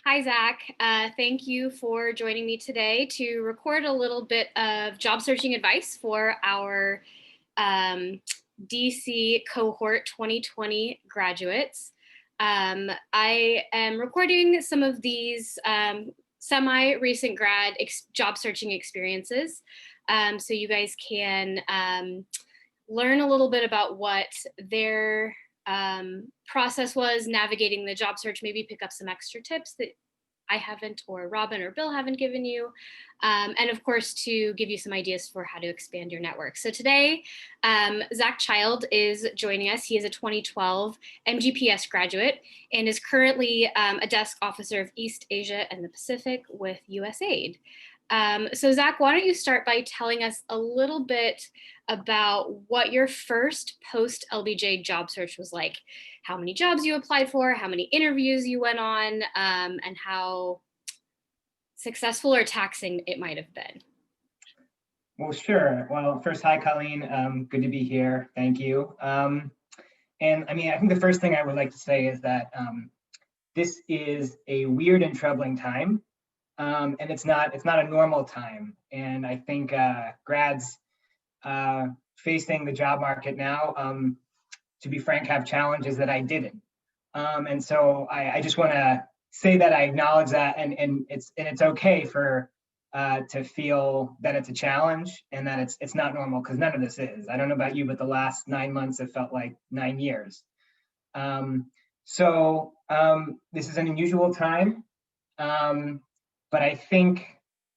Hi, Zach. Thank you for joining me today to record a little bit of job searching advice for our um, DC cohort 2020 graduates. I am recording some of these semi-recent grad job searching experiences so you guys can learn a little bit about what their process was navigating the job search, maybe pick up some extra tips that I haven't, or Robin or Bill haven't given you, and of course to give you some ideas for how to expand your network. So today, Zach Child is joining us. He is a 2012 MGPS graduate and is currently a desk officer of East Asia and the Pacific with USAID. So Zach, why don't you start by telling us a little bit about what your first post LBJ job search was like, how many jobs you applied for, how many interviews you went on, and how successful or taxing it might have been. Well, sure. Well, first, hi, Colleen. Good to be here. Thank you. And I mean, I think the first thing I would like to say is that this is a weird and troubling time, and it's not a normal time. And I think grads facing the job market now, to be frank, have challenges that I didn't. And so I just want to say that I acknowledge that, and it's okay for to feel that it's a challenge and that it's not normal, because none of this is. I don't know about you, but the last 9 months have felt like 9 years. So this is an unusual time, but I think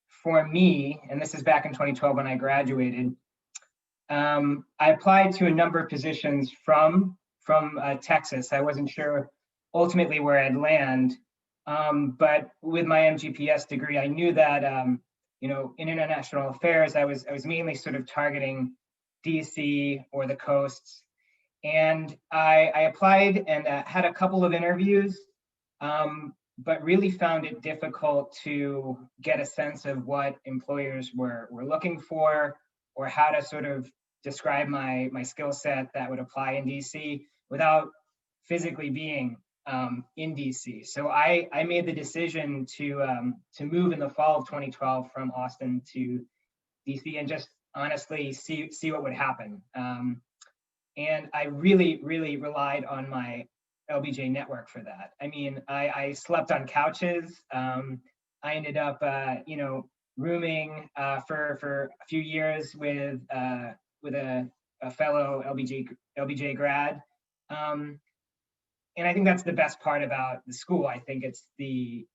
for me, and this is back in 2012 when I graduated, I applied to a number of positions from Texas. I wasn't sure ultimately where I'd land, but with my MGPS degree, I knew that in international affairs, I was mainly sort of targeting DC or the coasts, and I applied and had a couple of interviews, but really found it difficult to get a sense of what employers were looking for, or how to sort of describe my skill set that would apply in DC without physically being in DC. So I made the decision to move in the fall of 2012 from Austin to DC and just honestly see what would happen. And I really relied on my LBJ network for that. I mean, I slept on couches. I ended up, rooming for a few years with a fellow LBJ grad. And I think that's the best part about the school. I think it's the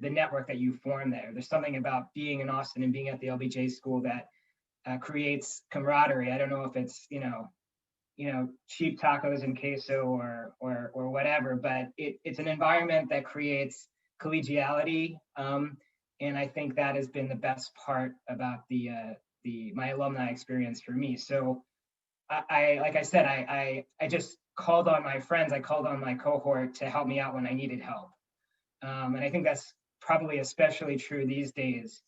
network that you form there. There's something about being in Austin and being at the LBJ school that creates camaraderie. I don't know if it's cheap tacos and queso or whatever, but it's an environment that creates collegiality, and I think that has been the best part about my alumni experience for me. So like I said, I just called on my friends, I called on my cohort to help me out when I needed help, and I think that's probably especially true these days.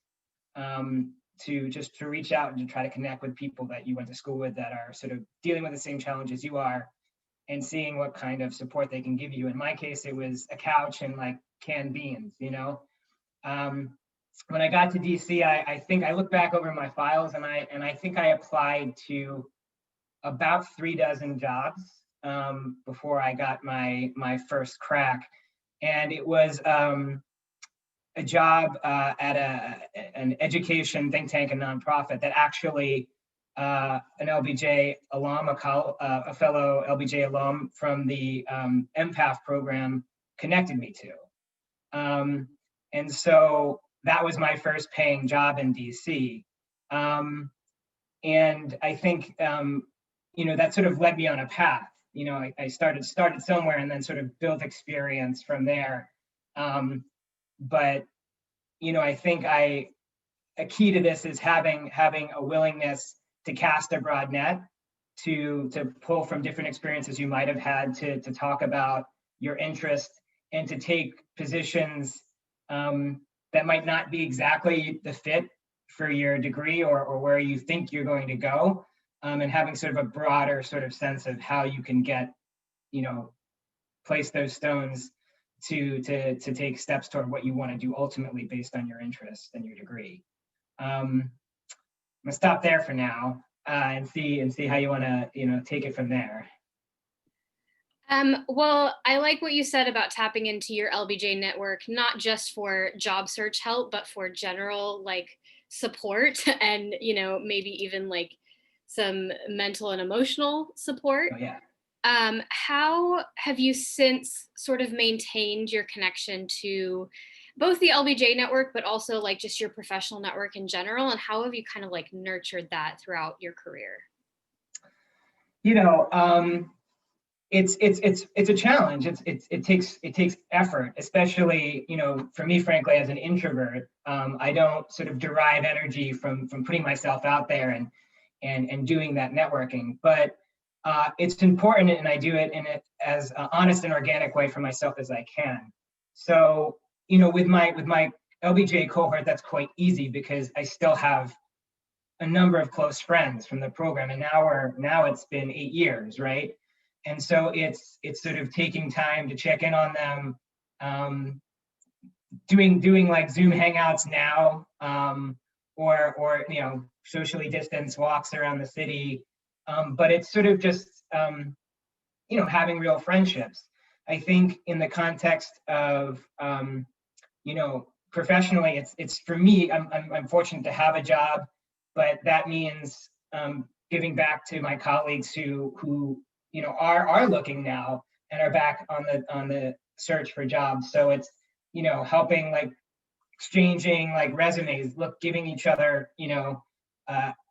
To reach out and to try to connect with people that you went to school with that are sort of dealing with the same challenges you are, and seeing what kind of support they can give you. In my case, it was a couch and like canned beans, When I got to DC, I think I look back over my files, and I think I applied to about 36 jobs before I got my first crack. And it was a job at an education think tank and nonprofit that actually an LBJ alum, a fellow LBJ alum from the MPAF program connected me to. And so that was my first paying job in DC. And I think, that sort of led me on a path. I started somewhere and then sort of built experience from there. But I think a key to this is having a willingness to cast a broad net, to pull from different experiences you might have had, to talk about your interest, and to take positions that might not be exactly the fit for your degree or where you think you're going to go, and having sort of a broader sort of sense of how you can get, place those stones to take steps toward what you want to do ultimately based on your interests and your degree. I'm gonna stop there for now and see how you want to take it from there. Well, I like what you said about tapping into your LBJ network, not just for job search help, but for general like support and, maybe even like some mental and emotional support. Oh, yeah. How have you since sort of maintained your connection to both the LBJ network, but also like just your professional network in general? And how have you kind of like nurtured that throughout your career? It's a challenge. It takes effort, especially for me, frankly, as an introvert. I don't sort of derive energy from putting myself out there and doing that networking. But it's important, and I do it in it as honest and organic way for myself as I can. So with my LBJ cohort, that's quite easy because I still have a number of close friends from the program, and now it's been 8 years, right? And so it's sort of taking time to check in on them, doing like Zoom hangouts now, or socially distanced walks around the city. But it's sort of just having real friendships. I think in the context of professionally, it's for me. I'm fortunate to have a job, but that means giving back to my colleagues who are looking now and are back on the search for jobs. So it's helping, like exchanging like resumes, giving each other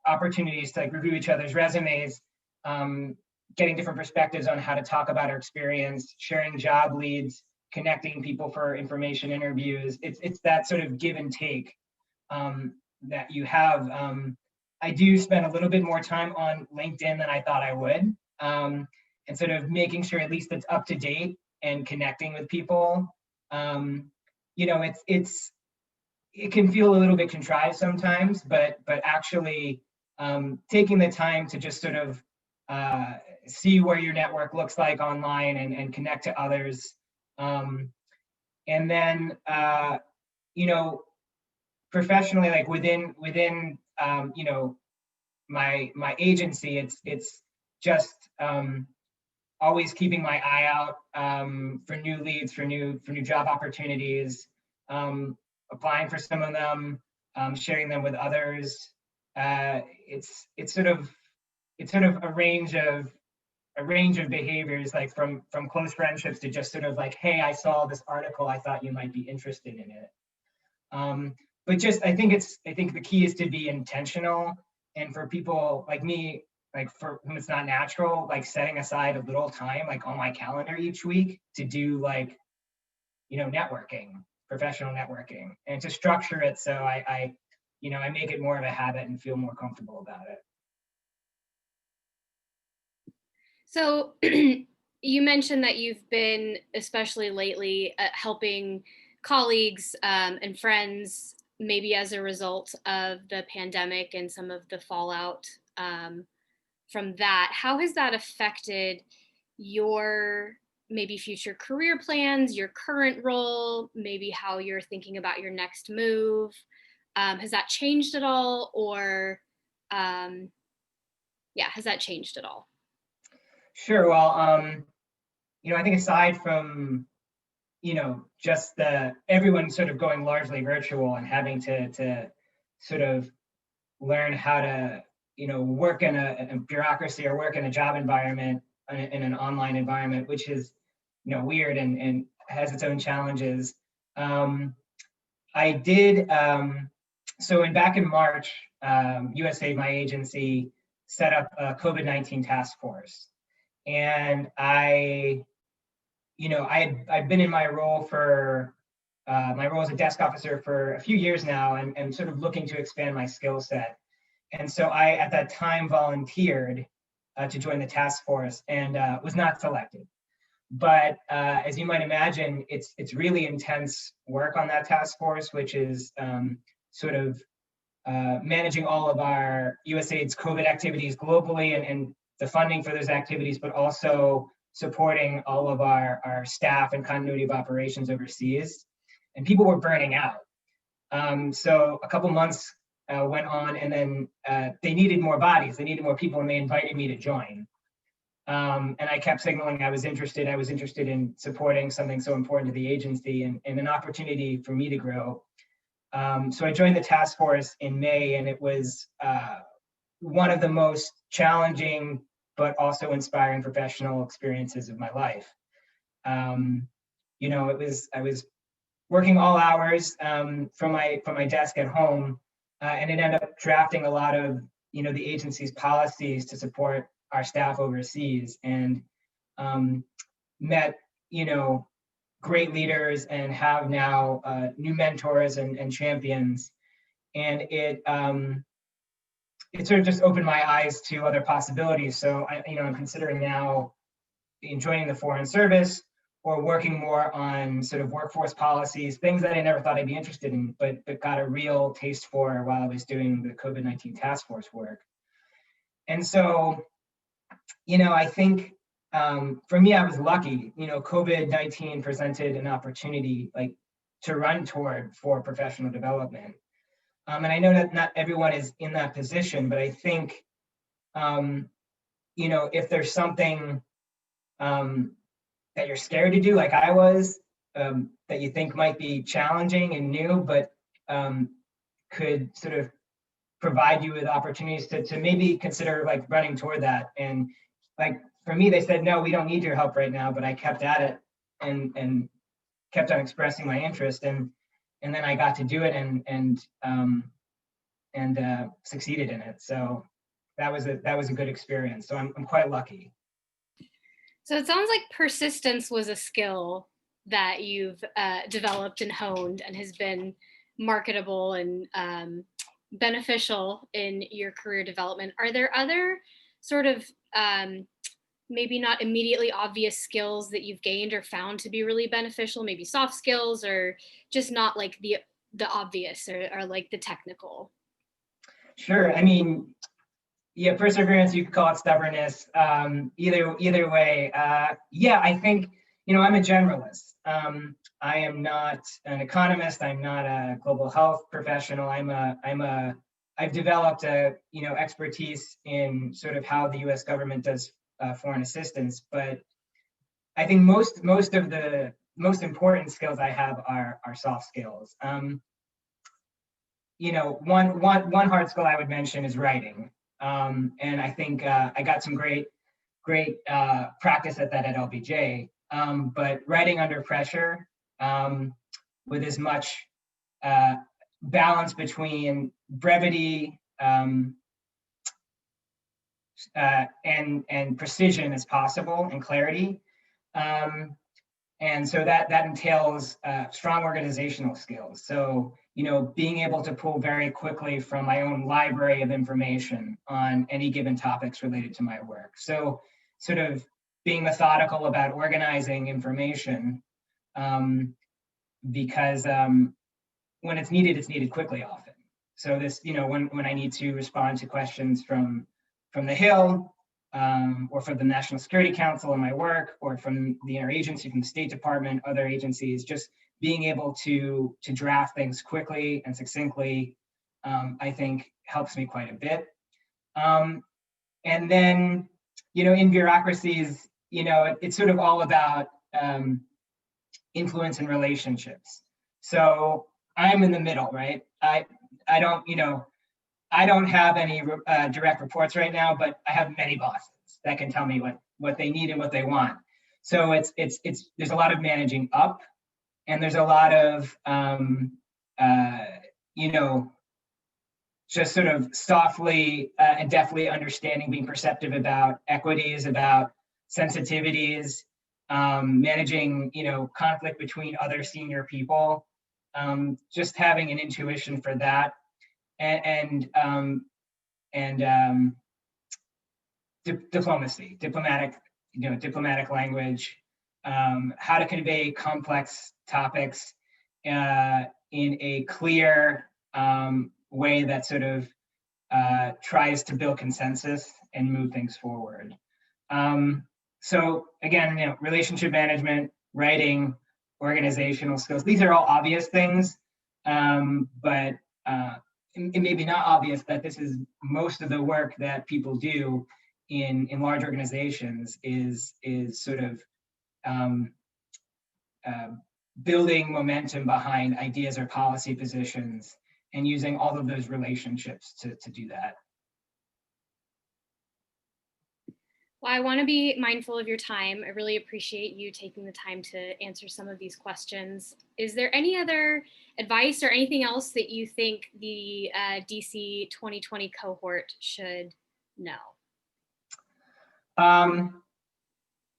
opportunities to like review each other's resumes, getting different perspectives on how to talk about our experience, sharing job leads, connecting people for information interviews. It's that sort of give and take that you have. I do spend a little bit more time on LinkedIn than I thought I would, and sort of making sure at least it's up to date and connecting with people. It can feel a little bit contrived sometimes, but actually taking the time to just sort of see where your network looks like online and connect to others. And then, professionally, like within my agency, it's just always keeping my eye out for new leads, for new job opportunities, applying for some of them, sharing them with others. It's sort of a range of behaviors, like from close friendships to just sort of like, hey, I saw this article, I thought you might be interested in it. But just I think the key is to be intentional, and for people like me, like for whom it's not natural, like setting aside a little time like on my calendar each week to do like networking, professional networking, and to structure it so I make it more of a habit and feel more comfortable about it. So you mentioned that you've been, especially lately, helping colleagues and friends, maybe as a result of the pandemic and some of the fallout from that. How has that affected your maybe future career plans, your current role, maybe how you're thinking about your next move? Has that changed at all? Or has that changed at all? Sure. Well, I think aside from, just everyone sort of going largely virtual and having to sort of learn how to, work in a bureaucracy or work in a job environment in an online environment, which is, weird and has its own challenges. I did, back in March, USAID, my agency, set up a COVID-19 task force. And I've been in my role as a desk officer for a few years now, and sort of looking to expand my skill set. And so I, at that time, volunteered to join the task force and was not selected. But as you might imagine, it's really intense work on that task force, which is sort of managing all of our USAID's COVID activities globally and the funding for those activities, but also supporting all of our staff and continuity of operations overseas, and people were burning out. So a couple months went on, and then they needed more bodies, they needed more people, and they invited me to join. And I kept signaling I was interested in supporting something so important to the agency, and an opportunity for me to grow. So I joined the task force in May, and it was one of the most challenging but also inspiring professional experiences of my life. You know, I was working all hours from my desk at home, and it ended up drafting a lot of the agency's policies to support our staff overseas, and met great leaders, and have now new mentors and champions, and it sort of just opened my eyes to other possibilities. So I'm considering now joining the Foreign Service, or working more on sort of workforce policies, things that I never thought I'd be interested in, but got a real taste for while I was doing the COVID-19 task force work. And so, I think for me, I was lucky. COVID-19 presented an opportunity to run toward for professional development. And I know that not everyone is in that position, but I think, if there's something that you're scared to do, like I was, that you think might be challenging and new, but could sort of provide you with opportunities to maybe consider running toward that. And for me, they said, no, we don't need your help right now, but I kept at it and kept on expressing my interest, and then I got to do it and succeeded in it. So that was a good experience. So I'm quite lucky. So it sounds like persistence was a skill that you've developed and honed, and has been marketable and beneficial in your career development. Are there other sort of maybe not immediately obvious skills that you've gained or found to be really beneficial, maybe soft skills, or just not like the obvious or like the technical? Sure. I mean, yeah, perseverance, you could call it stubbornness. Either way, yeah, I think, I'm a generalist. I am not an economist. I'm not a global health professional. I've developed expertise in sort of how the U.S. government does foreign assistance. But I think most of the most important skills I have are soft skills. One hard skill I would mention is writing. And I think I got some great practice at that at LBJ. But writing under pressure, with as much balance between brevity and precision as possible, and clarity. And so that entails strong organizational skills. So, being able to pull very quickly from my own library of information on any given topics related to my work. So sort of being methodical about organizing information, because when it's needed quickly often. So this, when I need to respond to questions from the Hill, or from the National Security Council in my work, or from the interagency, from the State Department, other agencies, just being able to draft things quickly and succinctly, I think helps me quite a bit. And then, in bureaucracies, it's sort of all about influence and relationships. So I'm in the middle, right? I don't have any direct reports right now, but I have many bosses that can tell me what they need and what they want. So it's there's a lot of managing up, and there's a lot of just sort of softly and deftly understanding, being perceptive about equities, about sensitivities, managing conflict between other senior people, just having an intuition for that. And diplomacy, diplomatic language, how to convey complex topics in a clear way that sort of tries to build consensus and move things forward. So again, you know, relationship management, writing, organizational skills, these are all obvious things, but it may be not obvious that this is most of the work that people do in large organizations is sort of uh, building momentum behind ideas or policy positions and using all of those relationships to do that. Well, I want to be mindful of your time. I really appreciate you taking the time to answer some of these questions. Is there any other advice or anything else that you think the DC 2020 cohort should know?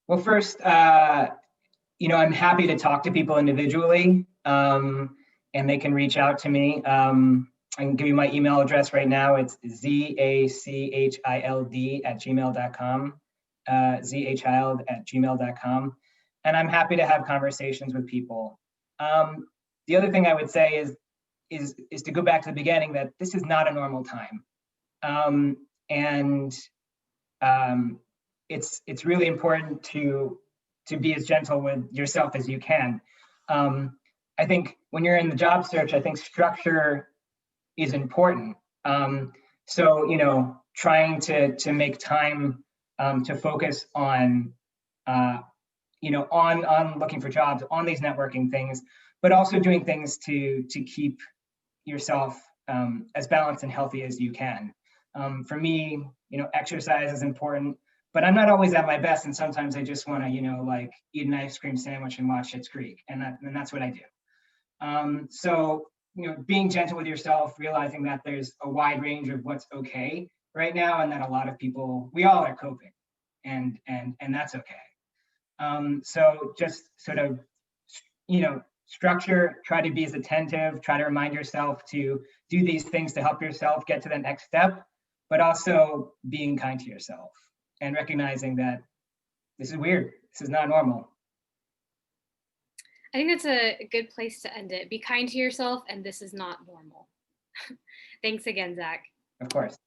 Well, first, you know, I'm happy to talk to people individually, and they can reach out to me. I can give you my email address right now. It's zachild@gmail.com, zachild@gmail.com. And I'm happy to have conversations with people. The other thing I would say is to go back to the beginning, that this is not a normal time. It's really important to be as gentle with yourself as you can. I think when you're in the job search, I think structure is important. So, you know, trying to make time to focus on, you know, on looking for jobs, on these networking things, but also doing things to keep yourself as balanced and healthy as you can. For me, you know, exercise is important, but I'm not always at my best, and sometimes I just want to, you know, like eat an ice cream sandwich and watch Schitt's Creek, and that's what I do. So, you know, being gentle with yourself, realizing that there's a wide range of what's okay right now, and that a lot of people, we all are coping, and that's okay. So just sort of, you know, structure, try to be as attentive, try to remind yourself to do these things to help yourself get to the next step, but also being kind to yourself and recognizing that this is weird. This is not normal. I think that's a good place to end it. Be kind to yourself, and this is not normal. Thanks again, Zach. Of course.